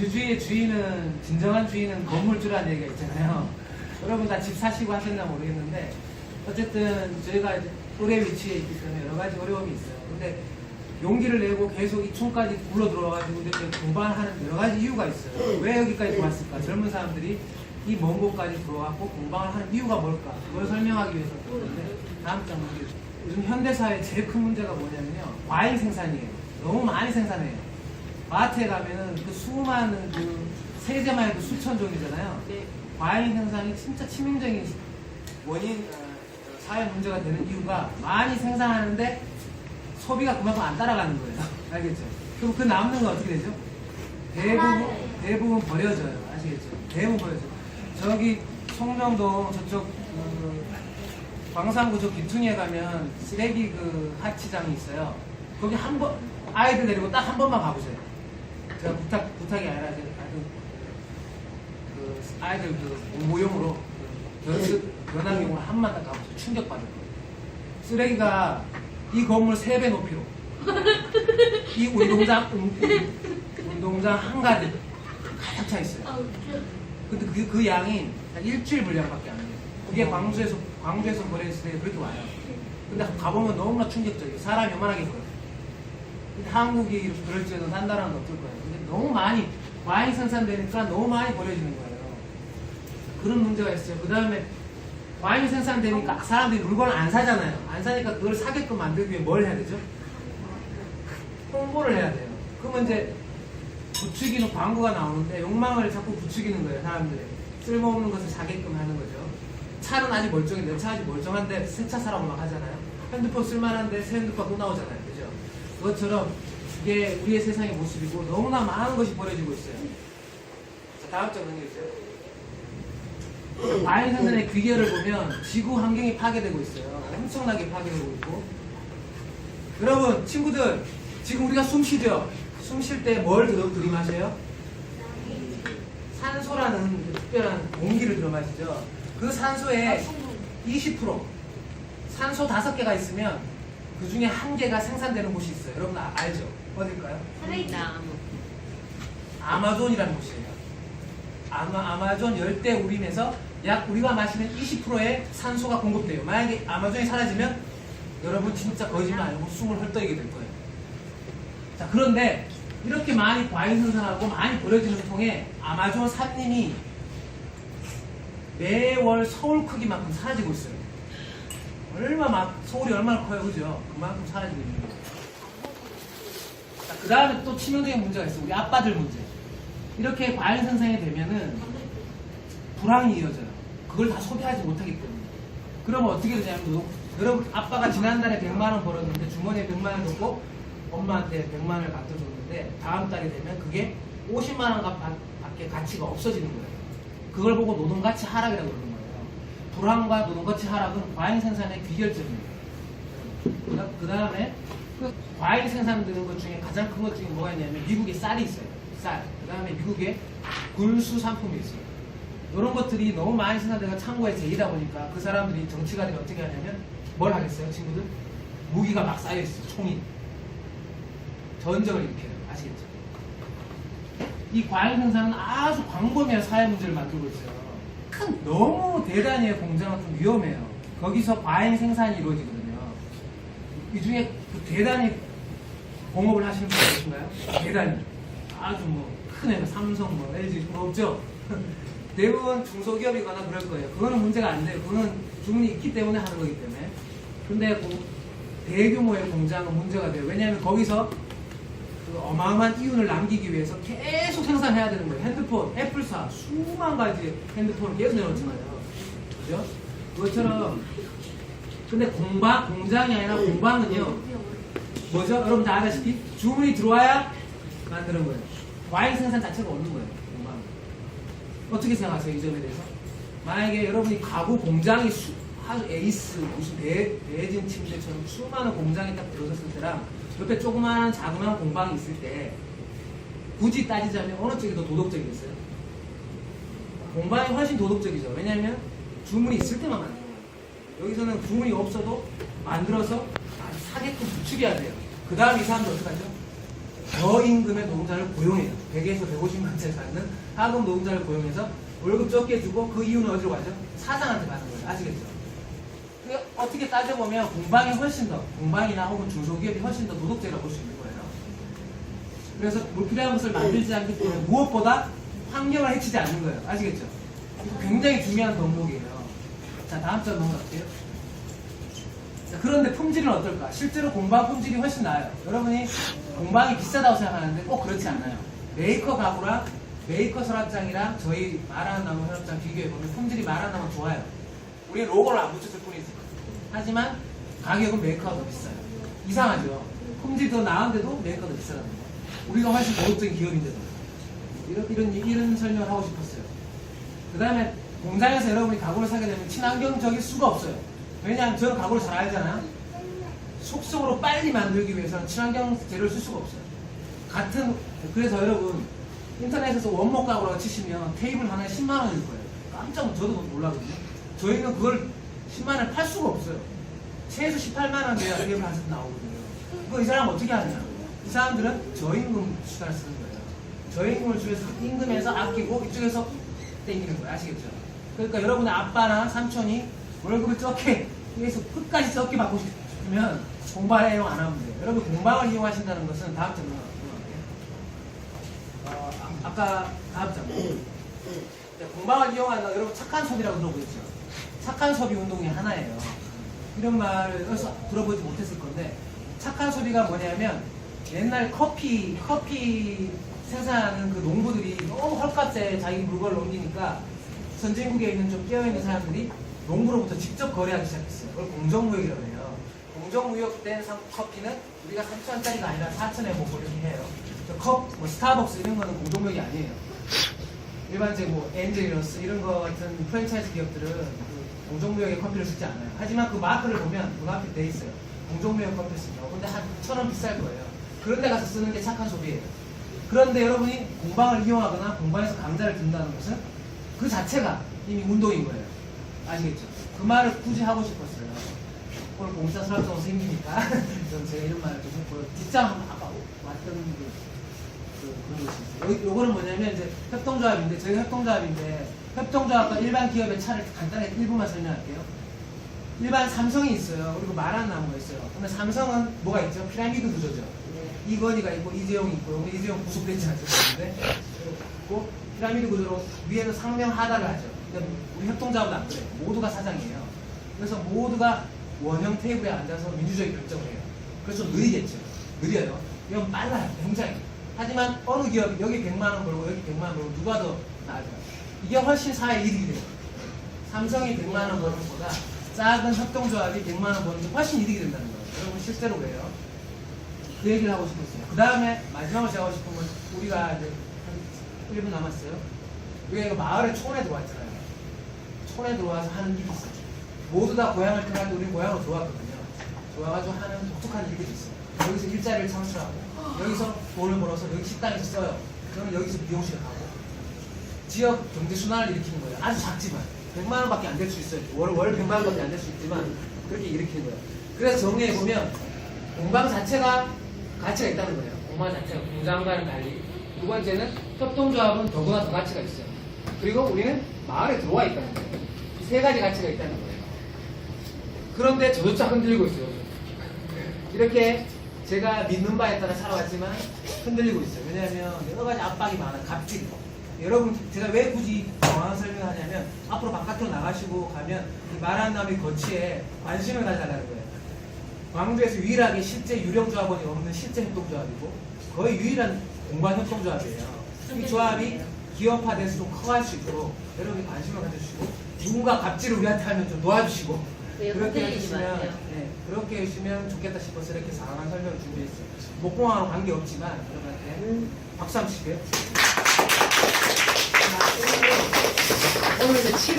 민주주의의 주인은, 진정한 주인은 건물주라는 얘기가 있잖아요. 여러분 다 집 사시고 하셨나 모르겠는데, 어쨌든 저희가 이제 을의 위치에 있기 때문에 여러 가지 어려움이 있어요. 근데 용기를 내고 계속 이촌까지 굴러 들어와가지고 이렇게 공방하는 여러 가지 이유가 있어요. 왜 여기까지 왔을까? 젊은 사람들이 이 먼 곳까지 들어왔고 공방을 하는 이유가 뭘까? 그걸 설명하기 위해서 그런데 다음 장 보겠습니다. 요즘 현대사회의 제일 큰 문제가 뭐냐면요. 과잉 생산이에요. 너무 많이 생산해요. 마트에 가면은 그 수많은 그 세제만 해도 수천 종이잖아요. 과잉 생산이 진짜 치명적인 원인, 사회 문제가 되는 이유가 많이 생산하는데 소비가 그만큼 안 따라가는 거예요. 알겠죠? 그럼 그 남는 건 어떻게 되죠? 대부분 버려져요. 아시겠죠? 대부분 버려져요. 저기 송정동 저쪽 광산구 저 귀퉁이에 가면 쓰레기 그 하치장이 있어요. 거기 한 번, 아이들 데리고 딱 한 번만 가보세요. 제가 부탁이 아니라 제가 그 아이들 그 모형으로 변환용으로 한 번만 딱 가보세요. 충격받을 거예요. 쓰레기가 이 건물 3배 높이로 이 운동장 한가득 가득 차 있어요. 근데 그 양이 한 일주일 분량밖에 안 돼요. 그게 광주에서 버려진 쓰레기 그렇게 와요. 근데 가보면 너무나 충격적이에요. 사람이 요만하게 보여요. 근데 한국이 그럴 줄은 한 나라는 없을 거예요. 근데 너무 많이 과잉 생산되니까 너무 많이 버려지는 거예요. 그런 문제가 있어요. 그 다음에 과잉 생산되니까 사람들이 물건을 안 사잖아요. 안 사니까 그걸 사게끔 만들기 위해 뭘 해야 되죠? 홍보를 해야 돼요. 그러면 이제 부추기는 광고가 나오는데 욕망을 자꾸 부추기는 거예요. 사람들이 쓸모없는 것을 사게끔 하는 거죠. 차는 아직 멀쩡해. 내 차 아직 멀쩡한데 새 차 사라고 막 하잖아요. 핸드폰 쓸만한데 새 핸드폰 또 나오잖아요. 그죠? 그것처럼 이게 우리의 세상의 모습이고 너무나 많은 것이 버려지고 있어요. 자, 다음 장 넘겨주세요. 과잉 생산의 귀결을 보면 지구 환경이 파괴되고 있어요. 엄청나게 파괴되고 있고. 여러분, 친구들, 지금 우리가 숨 쉬죠? 숨 쉴 때 뭘 들이마셔요? 산소라는 그 특별한 공기를 들어마시죠. 그 산소의 20%, 산소 5개가 있으면 그 중에 1개가 생산되는 곳이 있어요. 여러분 알죠? 어딜까요? 아마존이라는 곳이에요. 아마존 열대 우림에서 약 우리가 마시는 20%의 산소가 공급돼요. 만약에 아마존이 사라지면 여러분 진짜 거짓말 아니고 숨을 헐떡이게 될 거예요. 자, 그런데 이렇게 많이 과잉 생산하고 많이 버려지는 통에 아마존 산림이 매월 서울 크기만큼 사라지고 있어요. 서울이 얼마나 커요, 그죠? 그만큼 사라지고 있는 거예요. 자, 그 다음에 또 치명적인 문제가 있어요. 우리 아빠들 문제. 이렇게 과잉 생산이 되면은 불황이 이어져요. 그걸 다 소비하지 못하기 때문에. 그러면 어떻게 되냐면, 여러분, 아빠가 지난달에 100만원 벌었는데 주머니에 100만원 넣고 엄마한테 100만원을 갖다 줬는데 다음 달이 되면 그게 50만원 밖에 가치가 없어지는 거예요. 그걸 보고 노동가치 하락이라고 그러는 거예요. 불황과 노동가치 하락은 과잉 생산의 귀결점이에요. 그 다음에 그 과잉 생산되는 것 중에 가장 큰 것 중에 뭐가 있냐면 미국에 쌀이 있어요. 쌀. 그 다음에 미국에 군수 상품이 있어요. 이런 것들이 너무 많이 생산되고 창고에 재이다 보니까 그 사람들이 정치가들이 어떻게 하냐면 뭘 하겠어요, 친구들? 무기가 막 쌓여있어요, 총이. 전쟁을 일으켜요. 아시겠죠? 이 과잉 생산은 아주 광범위한 사회 문제를 만들고 있어요. 너무 대단해요. 공장은 좀 위험해요. 거기서 과잉 생산이 이루어지거든요. 이 중에 대단히 공업을 하시는 분 계신가요? 대단히. 아주 큰 회사, 삼성, LG, 없죠? 대부분 중소기업이거나 그럴 거예요. 그거는 문제가 안 돼요. 그거는 주문이 있기 때문에 하는 거기 때문에. 근데 대규모의 공장은 문제가 돼요. 왜냐하면 거기서 그 어마어마한 이윤을 남기기 위해서 계속 생산해야 되는 거예요. 핸드폰, 애플사 수만 가지 핸드폰을 계속 내놓잖아요. 그죠? 그것처럼 근데 공장이 아니라 공방은요 뭐죠? 여러분 다 아다시피 주문이 들어와야 만드는 거예요. 과잉 생산 자체가 없는 거예요. 공방. 어떻게 생각하세요? 이 점에 대해서? 만약에 여러분이 가구 공장이 아주 에이스 무슨 대진 침대처럼 수많은 공장이 딱 들어섰을 때랑 옆에 조그마한 자그마한 공방이 있을 때 굳이 따지자면 어느 쪽이 더 도덕적이겠어요? 공방이 훨씬 도덕적이죠. 왜냐하면 주문이 있을 때만 만드는 거예요. 여기서는 주문이 없어도 만들어서 사게끔 부추겨야 돼요. 그 다음 이 사람들 어떡하죠? 저임금의 노동자를 고용해요. 100에서 150만 원짜리 받는 하급 노동자를 고용해서 월급 적게 주고 그 이유는 어디로 가죠? 사장한테 가는 거예요. 아시겠죠? 그 어떻게 따져보면 공방이 훨씬 더, 공방이나 혹은 중소기업이 훨씬 더 도덕적이라고 볼 수 있는 거예요. 그래서 불필요한 것을 만들지 않기 때문에 무엇보다 환경을 해치지 않는 거예요. 아시겠죠? 이거 굉장히 중요한 덕목이에요. 자, 다음 장 넘어갈게요. 자, 그런데 품질은 어떨까? 실제로 공방 품질이 훨씬 나아요. 여러분이 공방이 비싸다고 생각하는데 꼭 그렇지 않아요. 메이커 가구랑 메이커 서랍장이랑 저희 마라나무 서랍장 비교해보면 품질이 마라나무 좋아요. 우리 로고를 안 붙였을 뿐이지. 하지만 가격은 메이커가 더 비싸요. 이상하죠? 품질이 더 나은데도 메이커가 더 비싸다는 거. 우리가 훨씬 고급적인 기업인데도. 이런 설명을 하고 싶었어요. 그 다음에 공장에서 여러분이 가구를 사게 되면 친환경적일 수가 없어요. 왜냐하면 저는 가구를 잘 알잖아요. 속성으로 빨리 만들기 위해서는 친환경 재료를 쓸 수가 없어요. 그래서 여러분 인터넷에서 원목 가구라고 치시면 테이블 하나에 10만 원일 거예요. 깜짝 저도 놀라거든요. 저희는 그걸 10만 원에 팔 수가 없어요. 최소 18만 원 돼야 테이블 한 세트 나오거든요. 그거 이 사람 어떻게 하냐? 이 사람들은 저임금 수단을 쓰는 거예요. 저임금을 주면서 임금에서 아끼고 이쪽에서 땡기는 거예요. 아시겠죠? 그러니까 여러분의 아빠나 삼촌이 월급을 적게 위해서 끝까지 적게 받고 싶으면 공방을 이용 안 하면 돼요. 여러분 공방을 이용하신다는 것은 다음 장 넘어갈게요. 아까 다음 장 공방을 이용한다. 여러분 착한 소비라고 들어보셨죠? 착한 소비 운동의 하나예요. 이런 말을 들어보지 못했을 건데 착한 소비가 뭐냐면 옛날 커피 생산하는 그 농부들이 너무 헐값에 자기 물건을 넘기니까 선진국에 있는 좀 깨어있는 사람들이 농부로부터 직접 거래하기 시작했어요. 그걸 공정무역이라고 해요. 공정무역된 커피는 우리가 3,000원짜리가 아니라 4,000원에 먹고 이렇게 해요. 스타벅스 이런 거는 공정무역이 아니에요. 일반적인 엔젤러스 이런 거 같은 프랜차이즈 기업들은 그 공정무역의 커피를 쓰지 않아요. 하지만 그 마크를 보면 그 앞에 돼 있어요. 공정무역 커피를 쓴다고. 근데 한 1,000원 비쌀 거예요. 그런 데 가서 쓰는 게 착한 소비예요. 그런데 여러분이 공방을 이용하거나 공방에서 강좌를 듣는다는 것은 그 자체가 이미 운동인 거예요. 아시겠죠? 그 말을 굳이 하고 싶었어요. 오늘 공사 서랍장 생기니까 제가 이런 말을 좀 했고요. 뒷장 아까 왔던 그런 것이 있어요. 요거는 뭐냐면 이제 협동조합인데 저희가 협동조합과 일반 기업의 차를 간단하게 1분만 설명할게요. 일반 삼성이 있어요. 그리고 마라나무가 있어요. 근데 삼성은 뭐가 있죠? 피라미드 구조죠. 이건희가 있고 이재용이 있고 이재용 구속되지 않았는데 그리고 피라미드 구조로 위에서 상명 하다를 하죠. 근데 우리 협동조합은 안 그래요. 모두가 사장이에요. 그래서 모두가 원형 테이블에 앉아서 민주적인 결정을 해요. 그래서 느리겠죠. 느려요. 이건 빨라요. 굉장히. 하지만 어느 기업이 여기 100만 원 벌고 여기 100만 원 벌고 누가 더 나아요? 이게 훨씬 사회 이득이 돼요. 삼성이 100만 원 버는 것보다 작은 협동조합이 100만 원 버는 게 훨씬 이득이 된다는 거예요. 여러분 실제로 그래요. 그 얘기를 하고 싶었어요. 그 다음에 마지막으로 제가 하고 싶은 건 우리가 이제 한 1분 남았어요. 우리가 마을에 촌에 들어왔잖아요. 촌에 들어와서 하는 일이 있어요. 모두 다 고향을 떠나도 우리 고향으로 들어왔거든요. 좋아가지고 하는 독특한 일들이 있어요. 여기서 일자리를 창출하고 여기서 돈을 벌어서 여기 식당에서 써요. 그러면 여기서 미용실을 가고 지역 경제 순환을 일으키는 거예요. 아주 작지만 100만 원밖에 안 될 수 있어요. 월 100만 원밖에 안 될 수 있지만 그렇게 일으키는 거예요. 그래서 정리해 보면 공방 자체가 가치가 있다는 거예요. 공방 자체가 공장과는 달리. 두 번째는 협동조합은 더구나 더 가치가 있어요. 그리고 우리는 마을에 들어와 있다는 거예요. 이 세 가지 가치가 있다는 거예요. 그런데 저조차 흔들리고 있어요. 이렇게 제가 믿는 바에 따라 살아왔지만 흔들리고 있어요. 왜냐하면 여러 가지 압박이 많아요. 갑질. 여러분, 제가 왜 굳이 정확한 설명을 하냐면 앞으로 바깥으로 나가시고 가면 이 마라나무의 거치에 관심을 가져달라는 거예요. 광주에서 유일하게 실제 유령조합원이 없는 실제 협동조합이고 거의 유일한 공간 협동조합이에요. 이 조합이 기업화돼서 좀 커갈 수 있도록 여러분이 관심을 가져주시고 누군가 갑질을 우리한테 하면 좀 도와주시고 그렇게 해주시면 좋겠다 싶어서 이렇게 상황한 설명을 준비했어요. 목공하고 관계없지만 여러분한테 박수 한번 치게요. 오늘 이제 7을